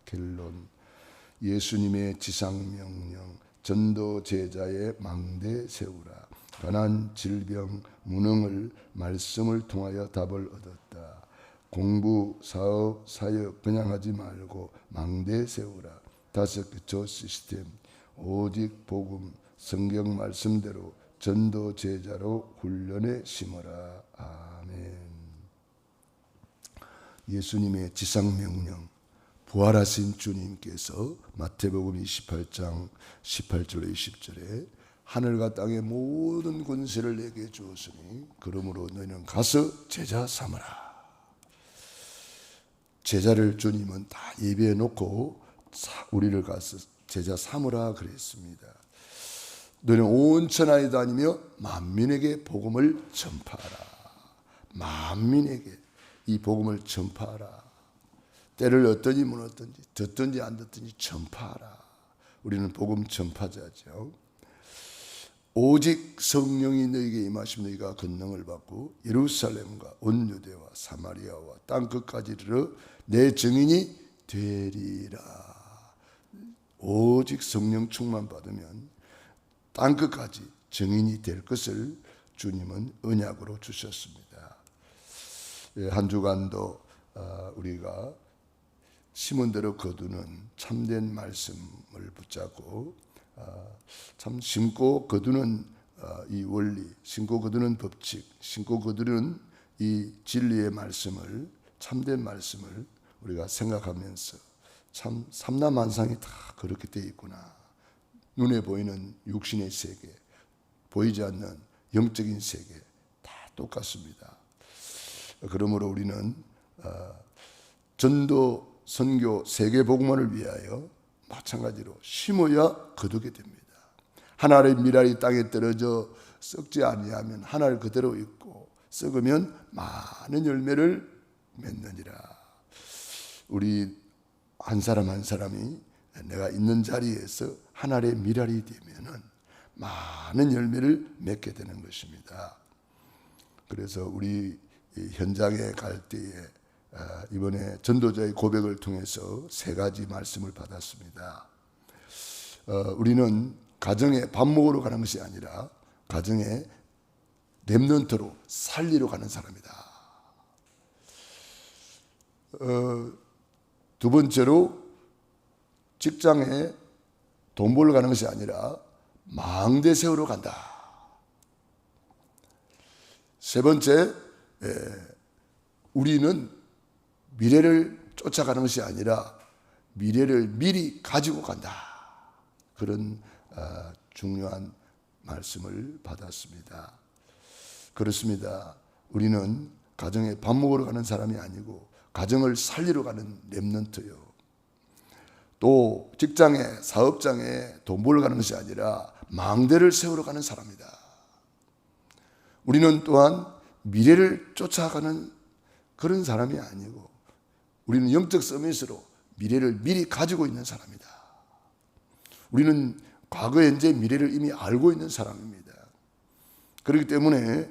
결론, 예수님의 지상명령, 전도 제자의 망대 세우라. 가난, 질병, 무능을 말씀을 통하여 답을 얻었다. 공부, 사업, 사역 그냥 하지 말고 망대 세우라. 5개조 시스템, 오직 복음, 성경 말씀대로 전도 제자로 훈련에 심어라. 아멘. 예수님의 지상명령, 부활하신 주님께서 마태복음 28장 18절에 20절에 하늘과 땅의 모든 권세를 내게 주었으니 그러므로 너희는 가서 제자 삼으라. 제자를 주님은 다 예비해 놓고 우리를 가서 제자 삼으라 그랬습니다. 너희는 온 천하에 다니며 만민에게 복음을 전파하라. 만민에게 이 복음을 전파하라. 때를 얻든지 못 얻든지 듣든지 안 듣든지 전파하라. 우리는 복음 전파자죠. 오직 성령이 너희에게 임하시면 너희가 권능을 받고 예루살렘과 온 유대와 사마리아와 땅끝까지 이르러 내 증인이 되리라. 오직 성령 충만 받으면 땅끝까지 증인이 될 것을 주님은 언약으로 주셨습니다. 한 주간도 우리가 심은 대로 거두는 참된 말씀을 붙잡고 참 심고 거두는 이 원리, 심고 거두는 법칙, 심고 거두는 이 진리의 말씀을, 참된 말씀을 우리가 생각하면서 참 삼라만상이 다 그렇게 되어 있구나. 눈에 보이는 육신의 세계, 보이지 않는 영적인 세계 다 똑같습니다. 그러므로 우리는 전도, 선교, 세계복음화를 위하여 마찬가지로 심어야 거두게 됩니다. 하나의 밀알이 땅에 떨어져 썩지 아니하면 하나를 그대로 있고 썩으면 많은 열매를 맺느니라. 우리 한 사람 한 사람이 내가 있는 자리에서 하나의 밀알이 되면은 많은 열매를 맺게 되는 것입니다. 그래서 우리 현장에 갈 때에 이번에 전도자의 고백을 통해서 3가지 말씀을 받았습니다. 우리는 가정에 밥 먹으러 가는 것이 아니라 가정에 렘넌트로 살리러 가는 사람이다. 두 번째로 직장에 돈 벌러 가는 것이 아니라 망대 세우러 간다. 세 번째, 우리는 미래를 쫓아가는 것이 아니라 미래를 미리 가지고 간다. 그런 중요한 말씀을 받았습니다. 그렇습니다. 우리는 가정에 밥 먹으러 가는 사람이 아니고 가정을 살리러 가는 렘넌트요. 또 직장에, 사업장에 돈 벌러 가는 것이 아니라 망대를 세우러 가는 사람이다. 우리는 또한 미래를 쫓아가는 그런 사람이 아니고 우리는 영적 서밋으로 미래를 미리 가지고 있는 사람이다. 우리는 과거, 현재, 미래를 이미 알고 있는 사람입니다. 그렇기 때문에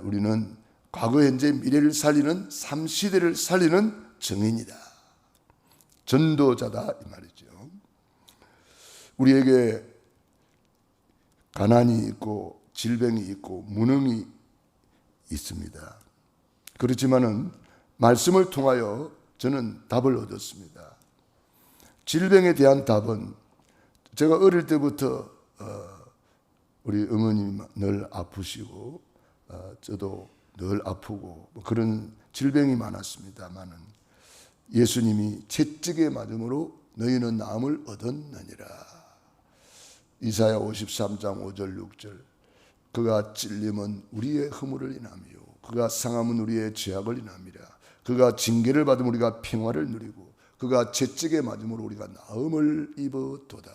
우리는 과거, 현재, 미래를 살리는 3시대를 살리는 증인이다. 전도자다 이 말이죠. 우리에게 가난이 있고 질병이 있고 무능이 있습니다. 그렇지만은 말씀을 통하여 저는 답을 얻었습니다. 질병에 대한 답은 제가 어릴 때부터 우리 어머님이 늘 아프시고 저도 늘 아프고 그런 질병이 많았습니다만은 예수님이 채찍에 맞음으로 너희는 나음을 얻었느니라. 이사야 53장 5절 6절 그가 찔림은 우리의 허물을 인하며 그가 상함은 우리의 죄악을 인함이라. 그가 징계를 받으면 우리가 평화를 누리고 그가 채찍에 맞음으로 우리가 나음을 입었도다.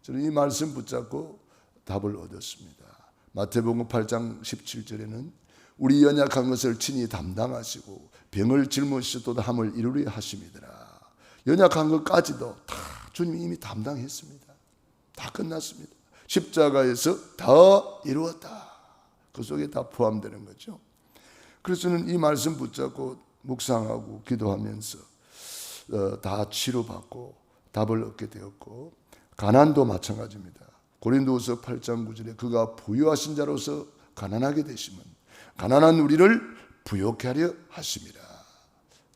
저는 이 말씀 붙잡고 답을 얻었습니다. 마태복음 8장 17절에는 우리 연약한 것을 친히 담당하시고 병을 짊으시도다 함을 이루려 하심이더라. 연약한 것까지도 다 주님이 이미 담당했습니다. 다 끝났습니다. 십자가에서 다 이루었다. 그 속에 다 포함되는 거죠. 그래서 저는 이 말씀 붙잡고 묵상하고 기도하면서 다 치료받고 답을 얻게 되었고, 가난도 마찬가지입니다. 고린도후서 8장 9절에 그가 부유하신 자로서 가난하게 되시면 가난한 우리를 부욕케 하려 하심이라.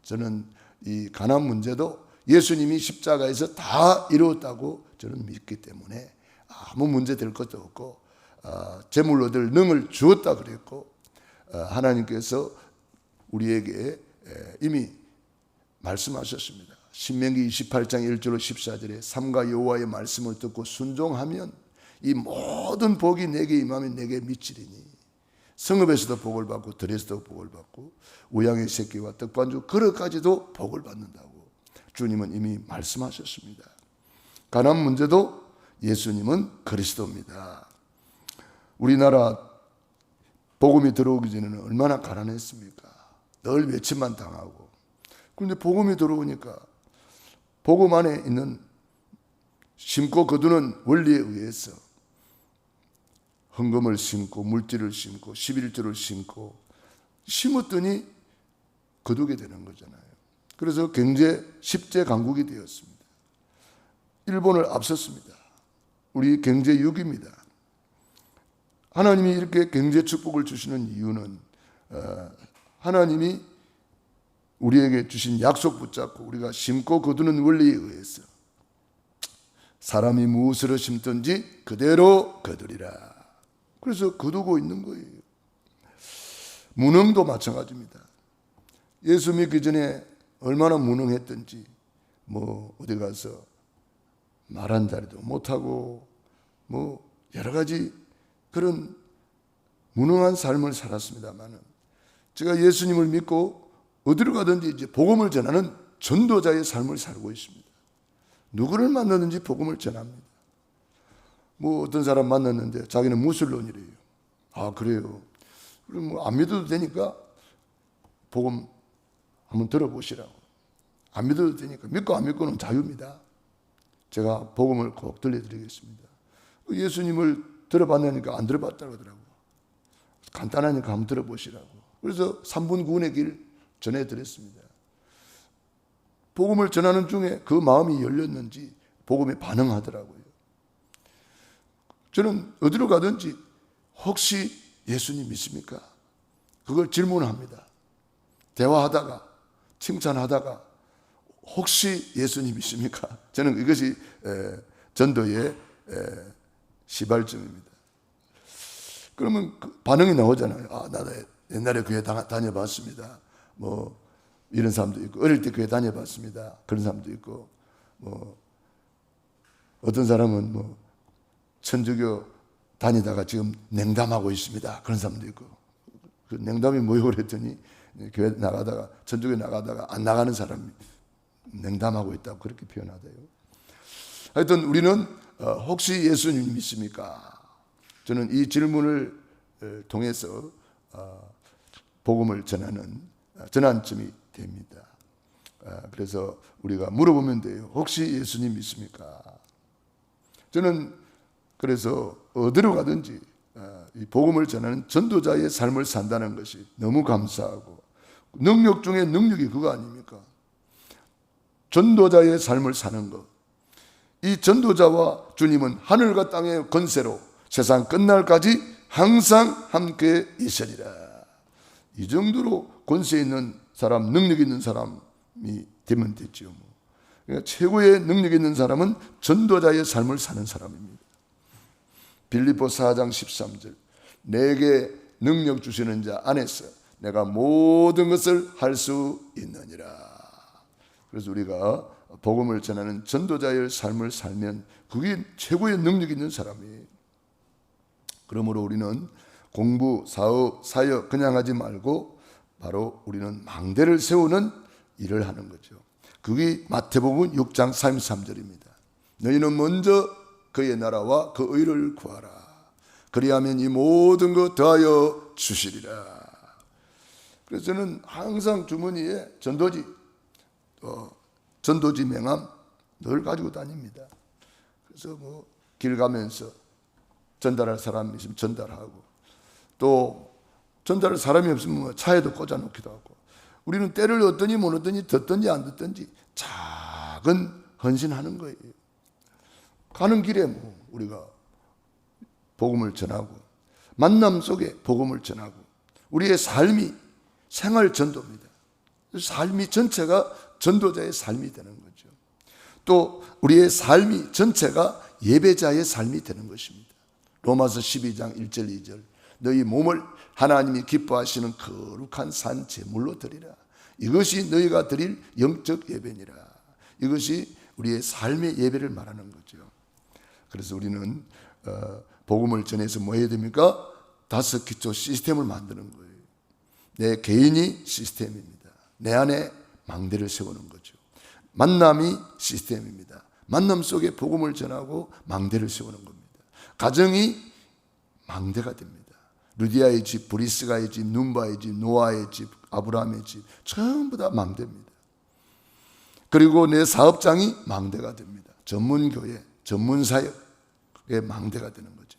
저는 이 가난 문제도 예수님이 십자가에서 다 이루었다고 저는 믿기 때문에 아무 문제 될 것도 없고, 재물 얻을 능을 주었다 그랬고, 하나님께서 우리에게 이미 말씀하셨습니다. 신명기 28장 1절로 14절에 삼가 여호와의 말씀을 듣고 순종하면 이 모든 복이 내게 임하면 내게 미치리니 성읍에서도 복을 받고 들에서도 복을 받고 우양의 새끼와 떡반주 그릇까지도 복을 받는다고 주님은 이미 말씀하셨습니다. 가난 문제도 예수님은 그리스도입니다. 우리나라 복음이 들어오기 전에는 얼마나 가난했습니까? 늘 외침만 당하고. 그런데 복음이 들어오니까 복음 안에 있는 심고 거두는 원리에 의해서 헌금을 심고 물질을 심고 11조를 심고 심었더니 거두게 되는 거잖아요. 그래서 경제 10제 강국이 되었습니다. 일본을 앞섰습니다. 우리 경제 6위입니다. 하나님이 이렇게 경제 축복을 주시는 이유는 하나님이 우리에게 주신 약속 붙잡고 우리가 심고 거두는 원리에 의해서 사람이 무엇으로 심든지 그대로 거두리라. 그래서 거두고 있는 거예요. 무능도 마찬가지입니다. 예수 믿기 전에 얼마나 무능했던지 어디 가서 말 한 자리도 못하고 여러 가지 그런 무능한 삶을 살았습니다만, 제가 예수님을 믿고 어디로 가든지 이제 복음을 전하는 전도자의 삶을 살고 있습니다. 누구를 만나든지 복음을 전합니다. 어떤 사람 만났는데 자기는 무슬론이래요. 아, 그래요? 그럼 안 믿어도 되니까 복음 한번 들어보시라고. 안 믿어도 되니까. 믿고 안 믿고는 자유입니다. 제가 복음을 꼭 들려드리겠습니다. 예수님을 들어봤냐니까 안 들어봤다고 하더라고요. 간단하니까 한번 들어보시라고. 그래서 3분 구원의 길 전해드렸습니다. 복음을 전하는 중에 그 마음이 열렸는지 복음에 반응하더라고요. 저는 어디로 가든지 혹시 예수님 믿습니까? 그걸 질문합니다. 대화하다가 칭찬하다가 혹시 예수님 믿습니까? 저는 이것이 전도의 시발점입니다. 그러면 반응이 나오잖아요. 아, 나도 옛날에 교회 다녀봤습니다. 이런 사람도 있고, 어릴 때 교회 다녀봤습니다. 그런 사람도 있고, 어떤 사람은 천주교 다니다가 지금 냉담하고 있습니다. 그런 사람도 있고. 그 냉담이 뭐예요? 그랬더니 교회 나가다가, 천주교 나가다가 안 나가는 사람이 냉담하고 있다고 그렇게 표현하대요. 하여튼 우리는 혹시 예수님 믿습니까? 저는 이 질문을 통해서 복음을 전하는 전환점이 됩니다. 그래서 우리가 물어보면 돼요. 혹시 예수님 믿습니까? 저는 그래서 어디로 가든지 이 복음을 전하는 전도자의 삶을 산다는 것이 너무 감사하고, 능력 중에 능력이 그거 아닙니까? 전도자의 삶을 사는 것. 이 전도자와 주님은 하늘과 땅의 권세로 세상 끝날까지 항상 함께 있으리라. 이 정도로 권세 있는 사람, 능력 있는 사람이 되면 됐죠. 그러니까 최고의 능력 있는 사람은 전도자의 삶을 사는 사람입니다. 빌립보 4장 13절, 내게 능력 주시는 자 안에서 내가 모든 것을 할 수 있느니라. 그래서 우리가 복음을 전하는 전도자의 삶을 살면 그게 최고의 능력 있는 사람이에요. 그러므로 우리는 공부, 사업, 사역 그냥 하지 말고 바로 우리는 망대를 세우는 일을 하는 거죠. 그게 마태복음 6장 33절입니다. 너희는 먼저 그의 나라와 그 의를 구하라. 그리하면 이 모든 것 더하여 주시리라. 그래서 저는 항상 주머니에 전도지 명함 늘 가지고 다닙니다. 그래서 길 가면서 전달할 사람이 있으면 전달하고, 또 전달할 사람이 없으면 차에도 꽂아 놓기도 하고, 우리는 때를 얻든지 못 얻든지 듣든지 안 듣든지 작은 헌신하는 거예요. 가는 길에 우리가 복음을 전하고, 만남 속에 복음을 전하고, 우리의 삶이 생활 전도입니다. 삶이 전체가 전도자의 삶이 되는 거죠. 또 우리의 삶이 전체가 예배자의 삶이 되는 것입니다. 로마서 12장 1절 2절 너희 몸을 하나님이 기뻐하시는 거룩한 산 제물로 드리라. 이것이 너희가 드릴 영적 예배니라. 이것이 우리의 삶의 예배를 말하는 거죠. 그래서 우리는 복음을 전해서 뭐 해야 됩니까? 5기초 시스템을 만드는 거예요. 내 개인이 시스템입니다. 내 안에 망대를 세우는 거죠. 만남이 시스템입니다. 만남 속에 복음을 전하고 망대를 세우는 겁니다. 가정이 망대가 됩니다. 루디아의 집, 브리스가의 집, 눈바의 집, 노아의 집, 아브라함의 집 전부 다 망대입니다. 그리고 내 사업장이 망대가 됩니다. 전문교회, 전문사역의 망대가 되는 거죠.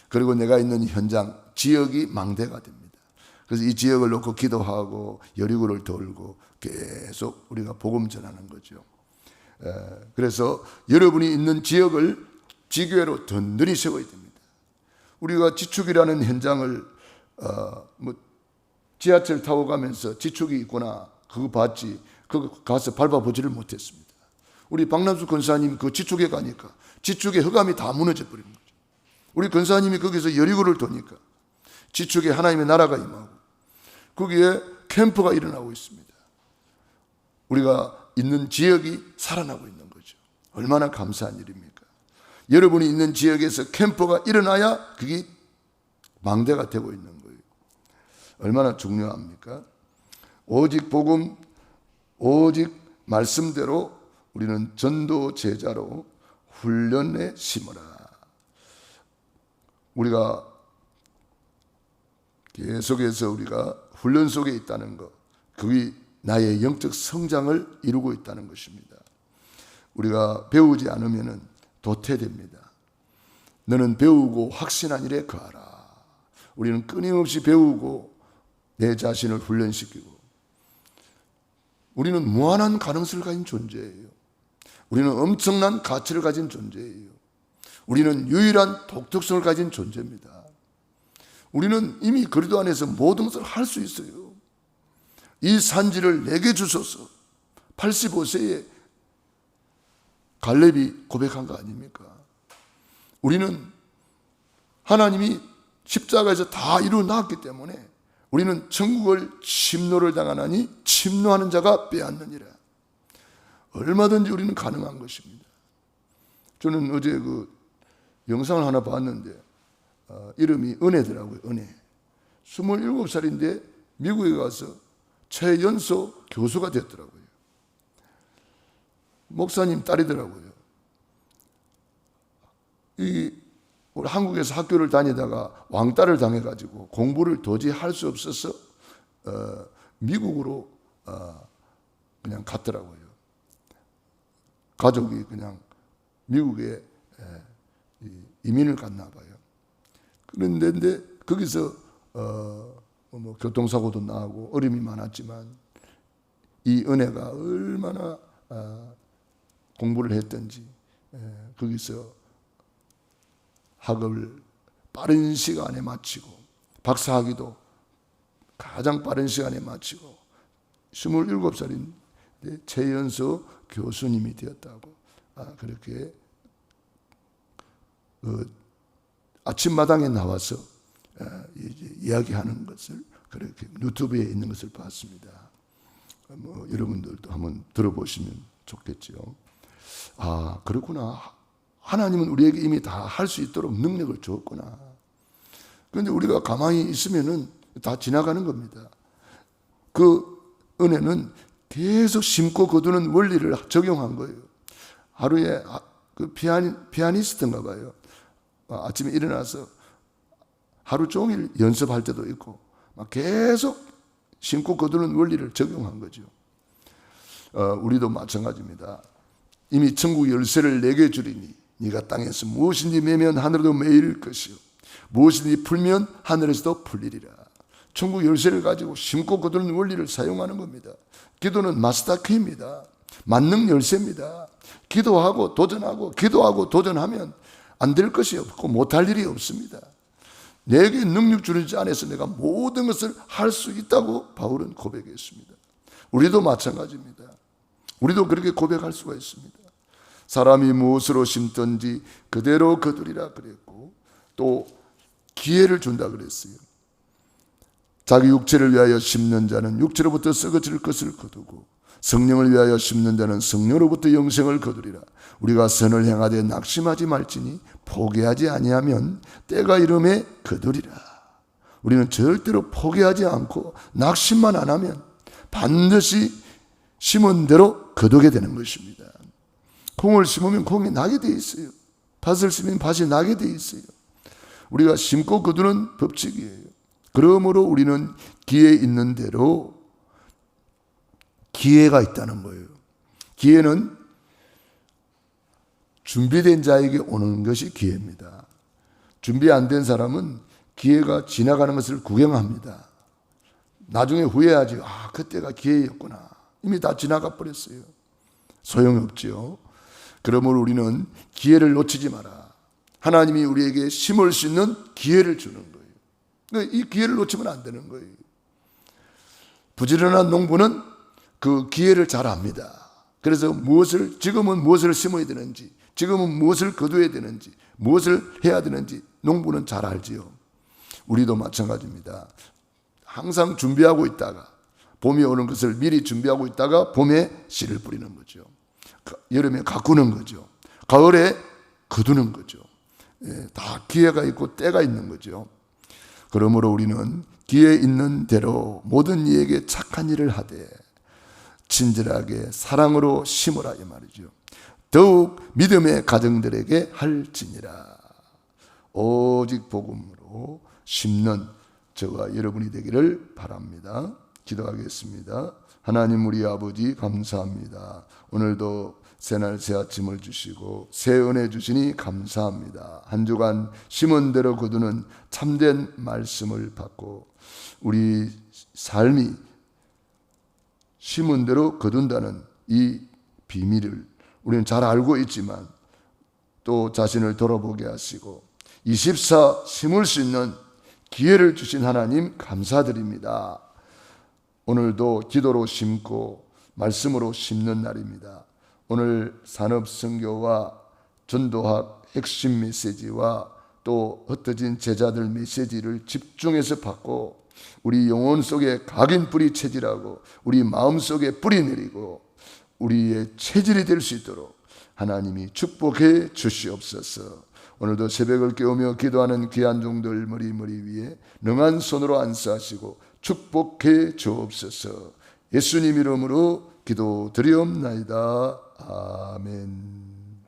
그리고 내가 있는 현장, 지역이 망대가 됩니다. 그래서 이 지역을 놓고 기도하고 여리고를 돌고 계속 우리가 복음 전하는 거죠. 그래서 여러분이 있는 지역을 지교회로 든든히 세워야 됩니다. 우리가 지축이라는 현장을 지하철 타고 가면서 지축이 있구나 그거 봤지, 그거 가서 밟아보지를 못했습니다. 우리 박남수 권사님이 그 지축에 가니까 지축의 흑암이 다 무너져 버린 거죠. 우리 권사님이 거기서 여리고를 도니까 지축에 하나님의 나라가 임하고 거기에 캠프가 일어나고 있습니다. 우리가 있는 지역이 살아나고 있는 거죠. 얼마나 감사한 일입니까? 여러분이 있는 지역에서 캠프가 일어나야 그게 망대가 되고 있는 거예요. 얼마나 중요합니까? 오직 복음, 오직 말씀대로 우리는 전도 제자로 훈련에 심어라. 우리가 계속해서 우리가 훈련 속에 있다는 것, 그게 나의 영적 성장을 이루고 있다는 것입니다. 우리가 배우지 않으면 도태됩니다. 너는 배우고 확신한 일에 거하라. 우리는 끊임없이 배우고 내 자신을 훈련시키고, 우리는 무한한 가능성을 가진 존재예요. 우리는 엄청난 가치를 가진 존재예요. 우리는 유일한 독특성을 가진 존재입니다. 우리는 이미 그리스도 안에서 모든 것을 할 수 있어요. 이 산지를 내게 주소서. 85세에 갈렙이 고백한 거 아닙니까? 우리는 하나님이 십자가에서 다 이루어 놨기 때문에 우리는 천국을 침노를 당하나니 침노하는 자가 빼앗느니라. 얼마든지 우리는 가능한 것입니다. 저는 어제 그 영상을 하나 봤는데 이름이 은혜더라고요. 은혜. 27살인데 미국에 가서 최연소 교수가 됐더라고요. 목사님 딸이더라고요. 우리 한국에서 학교를 다니다가 왕따를 당해가지고 공부를 도저히 할 수 없어서 미국으로 그냥 갔더라고요. 가족이 그냥 미국에 이민을 갔나 봐요. 그런데 거기서 뭐 교통사고도 나고 어려움이 많았지만 이 은혜가 얼마나 공부를 했던지 거기서 학업을 빠른 시간에 마치고 박사학위도 가장 빠른 시간에 마치고 27살인데 최연소 교수님이 되었다고 그렇게 아침마당에 나와서 이야기하는 것을 그렇게 유튜브에 있는 것을 봤습니다. 뭐 여러분들도 한번 들어보시면 좋겠죠. 아, 그렇구나. 하나님은 우리에게 이미 다 할 수 있도록 능력을 주었구나. 그런데 우리가 가만히 있으면은 다 지나가는 겁니다. 그 은혜는 계속 심고 거두는 원리를 적용한 거예요. 하루에 그 피아니스트인가 봐요. 아침에 일어나서 하루 종일 연습할 때도 있고 막 계속 심고 거두는 원리를 적용한 거죠. 우리도 마찬가지입니다. 이미 천국 열쇠를 내게 주리니 네가 땅에서 무엇인지 매면 하늘에도 매일 것이요 무엇인지 풀면 하늘에서도 풀리리라. 천국 열쇠를 가지고 심고 거두는 원리를 사용하는 겁니다. 기도는 마스터 키입니다. 만능 열쇠입니다. 기도하고 도전하면 안 될 것이 없고 못할 일이 없습니다. 내게 능력 주는 자 안에서 내가 모든 것을 할 수 있다고 바울은 고백했습니다. 우리도 마찬가지입니다. 우리도 그렇게 고백할 수가 있습니다. 사람이 무엇으로 심든지 그대로 거두리라 그랬고, 또 기회를 준다 그랬어요. 자기 육체를 위하여 심는 자는 육체로부터 썩어질 것을 거두고, 성령을 위하여 심는 자는 성령으로부터 영생을 거두리라. 우리가 선을 행하되 낙심하지 말지니 포기하지 아니하면 때가 이름에 거두리라. 우리는 절대로 포기하지 않고 낙심만 안 하면 반드시 심은 대로 거두게 되는 것입니다. 콩을 심으면 콩이 나게 돼 있어요. 밭을 심으면 밭이 나게 돼 있어요. 우리가 심고 거두는 법칙이에요. 그러므로 우리는 기회 있는 대로 기회가 있다는 거예요. 기회는 준비된 자에게 오는 것이 기회입니다. 준비 안 된 사람은 기회가 지나가는 것을 구경합니다. 나중에 후회하지. 그때가 기회였구나. 이미 다 지나가 버렸어요. 소용없지요. 그러므로 우리는 기회를 놓치지 마라. 하나님이 우리에게 심을 수 있는 기회를 주는 거예요. 이 기회를 놓치면 안 되는 거예요. 부지런한 농부는 그 기회를 잘 압니다. 그래서 지금은 무엇을 심어야 되는지, 지금은 무엇을 거두어야 되는지, 무엇을 해야 되는지 농부는 잘 알지요. 우리도 마찬가지입니다. 항상 준비하고 있다가 봄이 오는 것을 미리 준비하고 있다가 봄에 씨를 뿌리는 거죠. 여름에 가꾸는 거죠. 가을에 거두는 거죠. 다 기회가 있고 때가 있는 거죠. 그러므로 우리는 기회 있는 대로 모든 이에게 착한 일을 하되 친절하게 사랑으로 심으라 이 말이죠. 더욱 믿음의 가정들에게 할지니라. 오직 복음으로 심는 저와 여러분이 되기를 바랍니다. 기도하겠습니다. 하나님 우리 아버지 감사합니다. 오늘도 새날 새 아침을 주시고 새 은혜 주시니 감사합니다. 한 주간 심은 대로 거두는 참된 말씀을 받고 우리 삶이 심은 대로 거둔다는 이 비밀을 우리는 잘 알고 있지만 또 자신을 돌아보게 하시고 24 심을 수 있는 기회를 주신 하나님 감사드립니다. 오늘도 기도로 심고 말씀으로 심는 날입니다. 오늘 산업선교와 전도학 핵심 메시지와 또 흩어진 제자들 메시지를 집중해서 받고 우리 영혼 속에 각인 뿌리 체질하고 우리 마음 속에 뿌리 내리고 우리의 체질이 될 수 있도록 하나님이 축복해 주시옵소서. 오늘도 새벽을 깨우며 기도하는 귀한 종들 머리 위에 능한 손으로 안수하시고 축복해 주옵소서. 예수님 이름으로 기도드리옵나이다. 아멘.